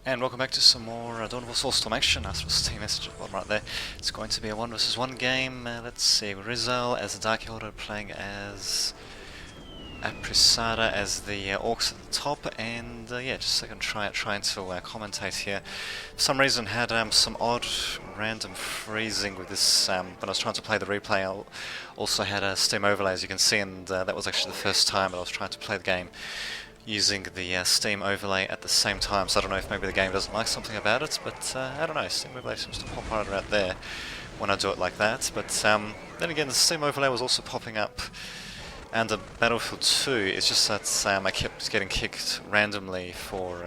And welcome back to some more Dawn of Soulstorm action. After this team message at the bottom right there. It's going to be a 1 versus 1 game. Let's see, Rizal as the Dark Order playing as Aprisada as the Orcs at the top, and yeah, just a second trying to commentate here. For some reason had some odd random freezing with this when I was trying to play the replay. I also had a Steam overlay, as you can see, and that was actually the first time that I was trying to play the game using the Steam overlay at the same time, so I don't know if maybe the game doesn't like something about it, but I don't know, Steam overlay seems to pop right there when I do it like that. But then again, the Steam overlay was also popping up under Battlefield 2, it's just that I kept getting kicked randomly for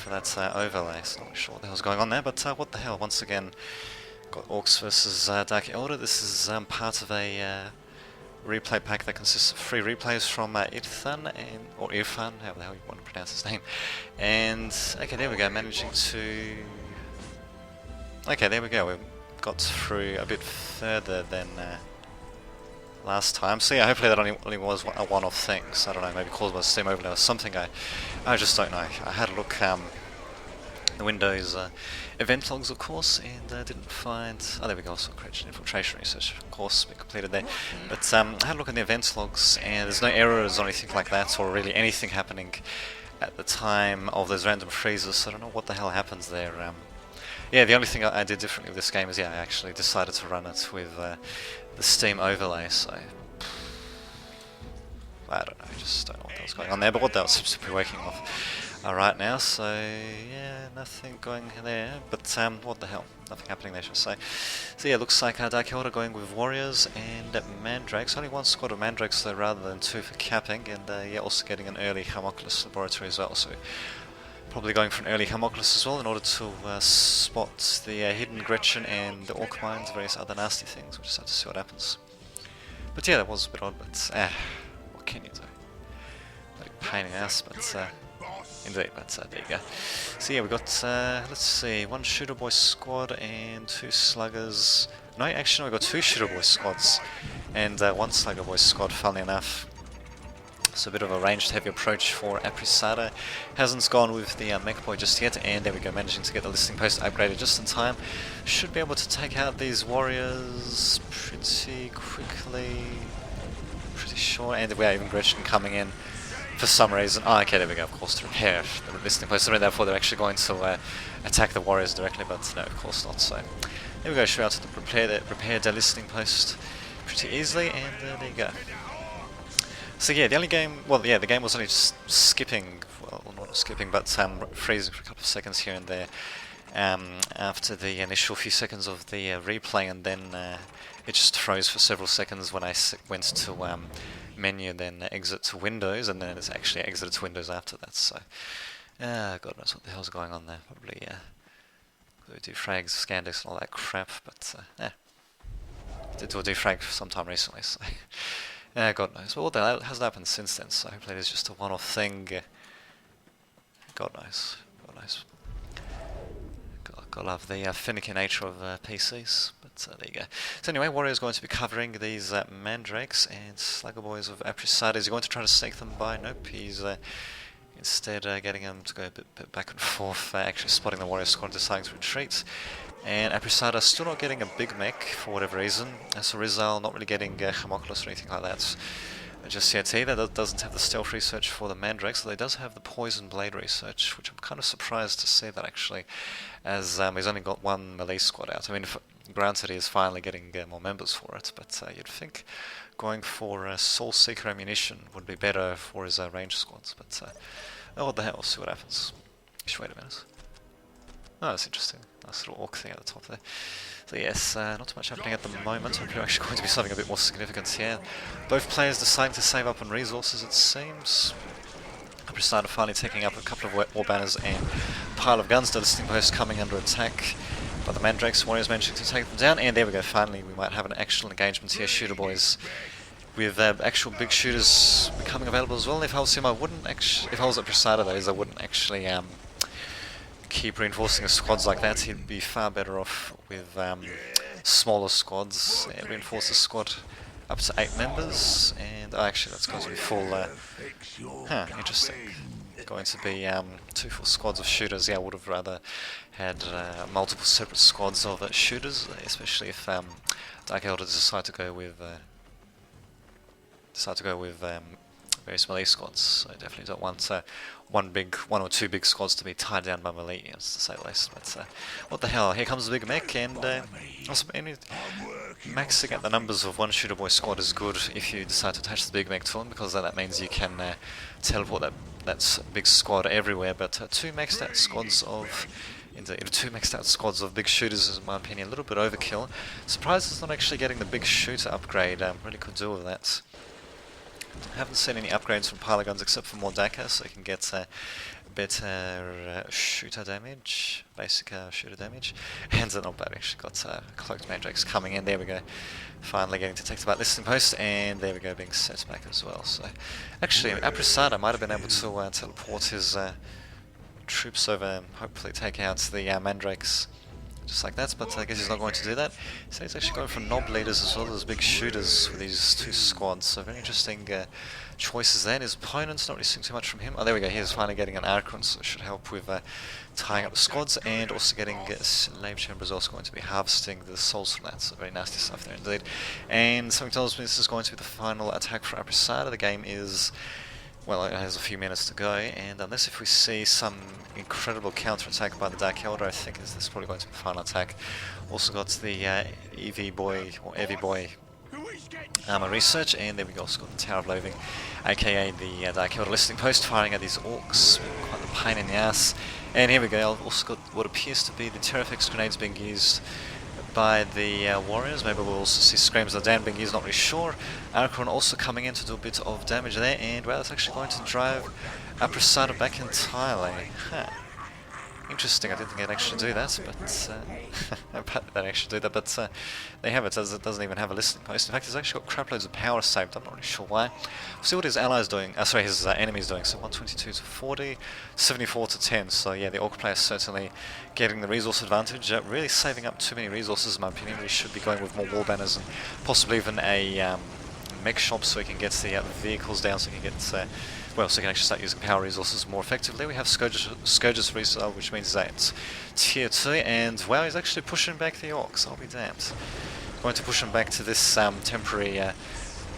that overlay, so not sure what the hell's going on there, but what the hell, once again, got Orcs versus Dark Order. This is part of a replay pack that consists of 3 replays from Irfan, or Irfan, however the hell you want to pronounce his name. And okay, there we go, managing to... Okay, there we go, we got through a bit further than last time. So yeah, hopefully that only was a one-off thing, so I don't know, maybe caused by Steam overlay or something, I just don't know. I had a look the Windows event logs, of course, and didn't find... Oh, there we go, also creation infiltration research, of course, we completed there. But I had a look at the events logs, and there's no errors or anything like that, or really anything happening at the time of those random freezes, so I don't know what the hell happens there. Yeah, the only thing I did differently with this game is, yeah, I actually decided to run it with the Steam overlay, so... I don't know, I just don't know what the hell's going on there, but what the hell seems to be working off right now, so yeah, nothing going there, but what the hell, nothing happening there, I should say. So yeah, looks like Dark Order going with Warriors and Mandrakes, only one squad of Mandrakes though rather than 2 for capping, and yeah, also getting an early Homunculus laboratory as well, so probably going for an early Homunculus as well in order to spot the hidden Gretchen and the Orc Mines, various other nasty things. We'll just have to see what happens. But yeah, that was a bit odd, but what can you do? Like pain in the ass, but indeed, but there you go. So yeah, we got, let's see, 1 Shooter Boy squad and 2 Sluggers. No, actually, no, we got 2 Shooter Boy squads and 1 Slugger Boy squad, funnily enough. So a bit of a ranged heavy approach for Aprisada. Hasn't gone with the Mech Boy just yet, and there we go, managing to get the listing post upgraded just in time. Should be able to take out these warriors pretty quickly, pretty sure, and we have even Gretchen coming in for some reason. Oh, okay, there we go, of course, to repair the listing post. I therefore they're actually going to attack the warriors directly, but no, of course not. So there we go, should be able to repair the listing post pretty easily, and there you go. So yeah, the only game, well yeah, the game was only just skipping, well not skipping, but freezing for a couple of seconds here and there after the initial few seconds of the replay, and then it just froze for several seconds when I went to menu, then exit to Windows, and then it's actually exited to Windows after that, so God knows what the hell's going on there, probably defrags, Scandex and all that crap, but did do a defrag sometime recently, so... God knows. Well, what the hell hasn't happened since then, so hopefully it is just a one-off thing. God knows. God knows. Gotta love the finicky nature of PCs, but there you go. So anyway, Warrior is going to be covering these Mandrakes and Slugger Boys of Aprisada. Is he going to try to snake them by? Nope, he's instead getting them to go a bit back and forth, actually spotting the Warrior squad, deciding to retreat. And Aprisada still not getting a big mech for whatever reason, so Rizal not really getting Homunculus or anything like that just yet either. That doesn't have the stealth research for the Mandrakes, so he does have the poison blade research, which I'm kind of surprised to see that actually, as he's only got 1 melee squad out. I mean, granted he is finally getting more members for it, but you'd think going for Soul Seeker ammunition would be better for his range squads, but oh, what the hell, we'll see what happens. Just wait a minute. Oh, that's interesting. Nice little orc thing at the top there. So yes, not too much happening at the moment. Hopefully actually going to be something a bit more significant here. Both players deciding to save up on resources, it seems. Aprisada finally taking up a couple of war banners and a pile of guns. The listing post coming under attack by the Mandrakes. Warriors managing to take them down, and there we go, finally we might have an actual engagement here. Shooter Boys with actual big shooters becoming available as well. If I was him, I wouldn't actually, if I was at Aprisada though, I wouldn't actually keep reinforcing his squads like that. He'd be far better off with smaller squads. Reinforce his squad up to 8 members, and actually that's going to be full. Interesting. Going to be 2 full squads of shooters. Yeah, I would have rather had multiple separate squads of shooters, especially if Dark Elders decide to go with various melee squads. So I definitely don't want one or two big squads to be tied down by melee units, to say the least. But what the hell? Here comes the big mech, and maxing out the numbers of one shooter boy squad is good if you decide to attach the big mech to them, because that means you can teleport that big squad everywhere. But two maxed out squads of big shooters is, in my opinion, a little bit overkill. Surprised it's not actually getting the big shooter upgrade. Really could do with that. Haven't seen any upgrades from pile guns except for more Dakar, so you can get better shooter damage, basic shooter damage, and not bad. Actually got cloaked mandrakes coming in. There we go. Finally getting detected by listening post, and there we go, being set back as well. So actually, Aprasada might have been able to teleport his troops over and hopefully take out the mandrakes just like that, but I guess he's not going to do that. So he's actually going for knob leaders as well as big shooters with these two squads, so very interesting choices there. His opponent's not really seeing too much from him. Oh, there we go, he's finally getting an Archon, so it should help with tying up the squads, and also getting Slave Chamber is also going to be harvesting the souls from that, so very nasty stuff there indeed. And something tells me this is going to be the final attack for Aprasada. The game is, well, it has a few minutes to go, and unless if we see some incredible counter-attack by the Dark Elder, I think this is probably going to be the final attack. Also got the EV Boy, or Evie Boy armor research, and there we go, also got the Tower of Loathing, aka the Dark Elder listening post, firing at these orcs, quite the pain in the ass. And here we go, also got what appears to be the Terrafix grenades being used by the warriors. Maybe we'll also see Screams of Dan being used, not really sure. Archon also coming in to do a bit of damage there, and well, it's actually going to drive Aprasada back entirely. Interesting, I didn't think I'd actually do that, but they have it, as it doesn't even have a listening post. In fact, he's actually got crap loads of power saved. I'm not really sure why. We'll see what his allies doing, his enemies doing. So 122 to 40, 74 to 10. So yeah, the Orc player is certainly getting the resource advantage. Really saving up too many resources, in my opinion. We should be going with more wall banners and possibly even a mech shop, so we can get the vehicles down, so we can get so we can actually start using power resources more effectively. We have Scourge's resale, which means that it's tier 2, and wow, he's actually pushing back the orcs, I'll be damned. Going to push him back to this temporary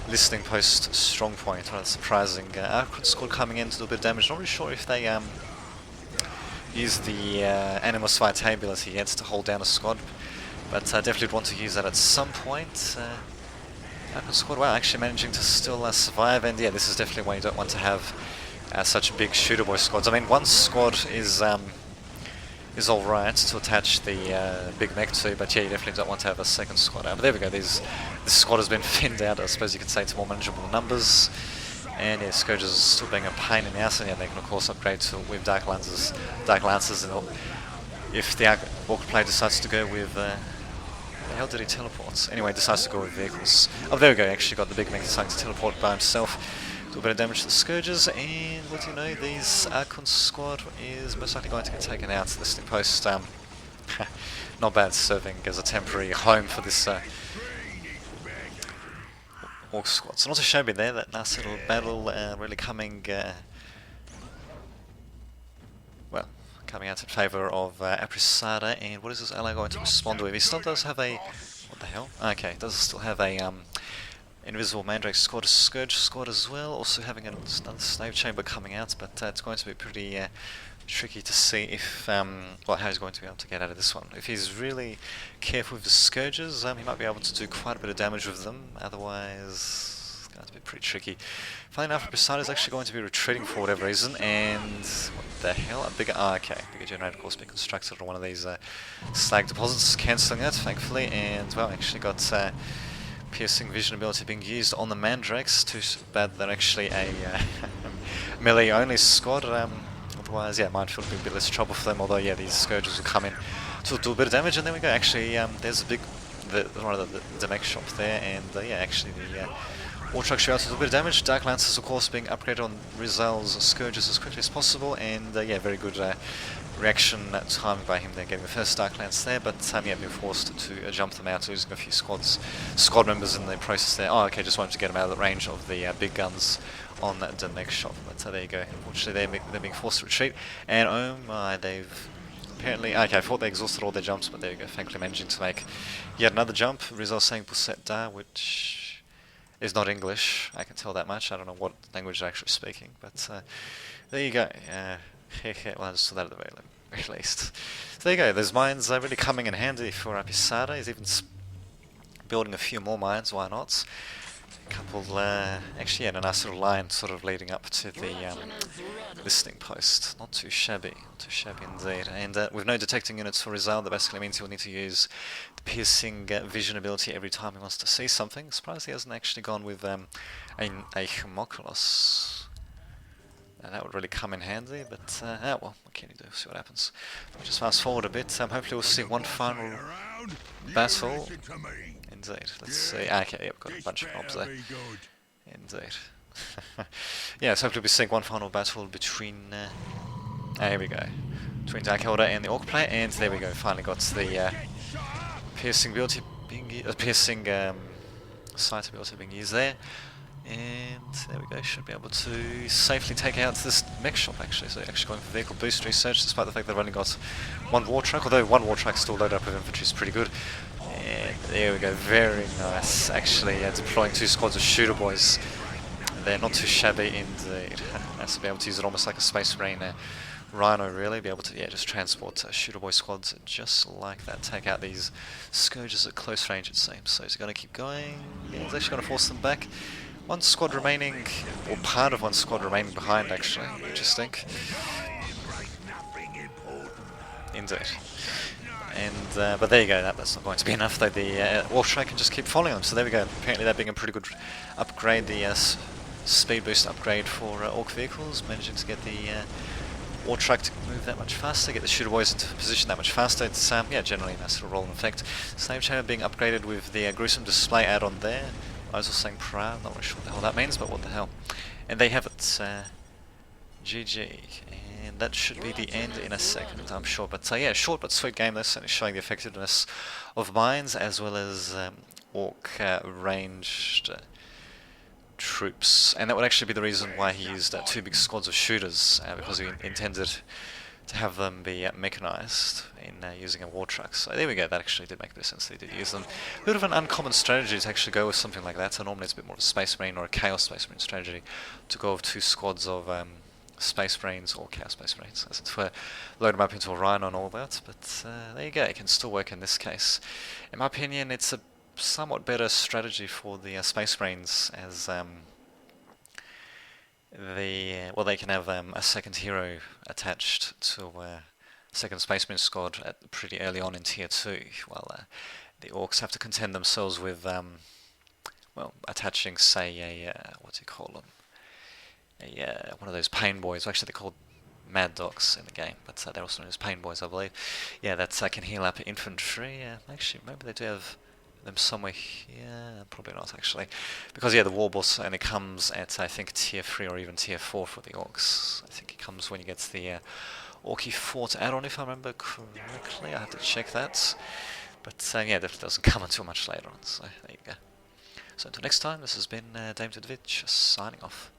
listening post strong point. Rather surprising. Archon squad coming in to do a bit of damage. Not really sure if they use the Animus Vitae ability yet to hold down a squad, but definitely would want to use that at some point. Archon squad, wow, actually managing to still survive, and yeah, this is definitely why you don't want to have such big shooter boy squads. I mean, one squad is alright to attach the big mech to, but yeah, you definitely don't want to have a second squad out. But there we go, this squad has been thinned out, I suppose you could say, to more manageable numbers. And yeah, Scourges is still being a pain in the ass, and yeah, they can of course upgrade to with Dark Lancers, and if the Orc player decides to go with the hell did he teleport? Anyway, decides to go with vehicles. Oh, there we go, actually got the big mech deciding to teleport by himself. Do a bit of damage to the Scourges, and what do you know, this Archon squad is most likely going to get taken out. Listening post, not bad, serving as a temporary home for this Orc squad. So not a shabby there, that nice little battle really coming coming out in favour of Aprasada. And what is this ally going to respond with? He still does have a... what the hell? Okay, does still have a Invisible Mandrake squad, a Scourge squad as well, also having another Slave Chamber coming out, but it's going to be pretty tricky to see if, how he's going to be able to get out of this one. If he's really careful with the Scourges, he might be able to do quite a bit of damage with them, otherwise it's going to be pretty tricky. Finally enough, Aprasada is actually going to be retreating for whatever reason, and what the hell? A bigger generator, of course, being constructed on one of these slag deposits, cancelling it, thankfully, and well, actually got piercing vision ability being used on the Mandrakes. Too bad they're actually a melee only squad. Otherwise, yeah, Minefield would be a bit less trouble for them. Although, yeah, these Scourges will come in to do a bit of damage. And there we go. Actually, there's a big one of the mech shop there, and yeah, actually the War Truck should also do a bit of damage. Dark Lancers, of course, being upgraded on Rizal's Scourges as quickly as possible, and yeah, very good reaction time by him there getting the first Dark Lance there, but yeah, being forced to jump them out, losing a few squad members in the process there. Oh, okay, just wanted to get them out of the range of the big guns on the next shot. But there you go. Unfortunately, they're being forced to retreat, and oh my, they've apparently... Okay, I thought they exhausted all their jumps, but there you go, thankfully managing to make yet another jump. Rizal saying Puset Da, which is not English, I can tell that much. I don't know what language they're actually speaking, but there you go. Well, I just saw that at the very least. So there you go, those mines are really coming in handy for Pisada. He's even building a few more mines, why not? A couple, actually, yeah, a nice little line sort of leading up to the listening post. Not too shabby indeed. And with no detecting units for Rizal, that basically means he'll need to use the piercing vision ability every time he wants to see something. Surprised he hasn't actually gone with a homunculus. That would really come in handy, but well, what can you do? See what happens. We'll just fast forward a bit. Hopefully we'll see one final battle. Indeed. Let's see. Okay, yeah, we've got a bunch of mobs there. Indeed. Yeah, so hopefully we'll be seeing one final battle between... here we go. Between Dark Elder and the Orc player, and there we go. Finally got the piercing ability being piercing sight ability being used there. And there we go, should be able to safely take out this mech shop actually. So actually going for vehicle boost research, despite the fact they've only got one war truck, although one war truck still loaded up with infantry is pretty good. And there we go, very nice actually, deploying 2 squads of shooter boys. They're not too shabby indeed. Nice to be able to use it almost like a Space Marine Rhino really, be able to just transport shooter boy squads just like that, take out these scourges at close range it seems. So he's going to keep going, he's actually going to force them back. One squad remaining, or part of one squad remaining behind actually, interesting. Indeed. And, but there you go, that's not going to be enough though, the War Strike can just keep following them, so there we go. Apparently that being a pretty good upgrade, the speed boost upgrade for Orc vehicles, managing to get the War Truck to move that much faster, get the shooter boys into position that much faster. It's, yeah, generally a nice little roll-on effect. Slave Chamber being upgraded with the gruesome display add-on there. I was also saying prior, not really sure what the hell that means, but what the hell. And they have it, GG. And that should be the end in a second, I'm sure. But yeah, short but sweet game, that's certainly showing the effectiveness of mines as well as Orc ranged troops. And that would actually be the reason why he used 2 big squads of shooters, because he intended to have them be mechanized in using a war truck. So there we go, that actually did make a bit of sense, they did use them. A bit of an uncommon strategy to actually go with something like that, so normally it's a bit more of a Space Marine or a Chaos Space Marine strategy to go with 2 squads of Space Marines or Chaos Space Marines, as it were, load them up into a Rhino and all that, but there you go, it can still work in this case. In my opinion, it's a somewhat better strategy for the Space Marines, as well, they can have a second hero attached to a second Space Marine squad pretty early on in Tier 2, while the Orcs have to contend themselves with, well, attaching, say, a, what do you call them? One of those pain boys. Actually, they're called Mad Dogs in the game, but they're also known as pain boys, I believe. Yeah, that can heal up infantry. Actually, maybe they do have them somewhere here. Probably not, actually. Because, yeah, the War Boss only comes at, I think, Tier 3 or even Tier 4 for the Orcs. I think it comes when you get the Orky Fort add-on, if I remember correctly. I have to check that. But, yeah, definitely doesn't come until much later on, so there you go. So until next time, this has been Dame Tedvich, signing off.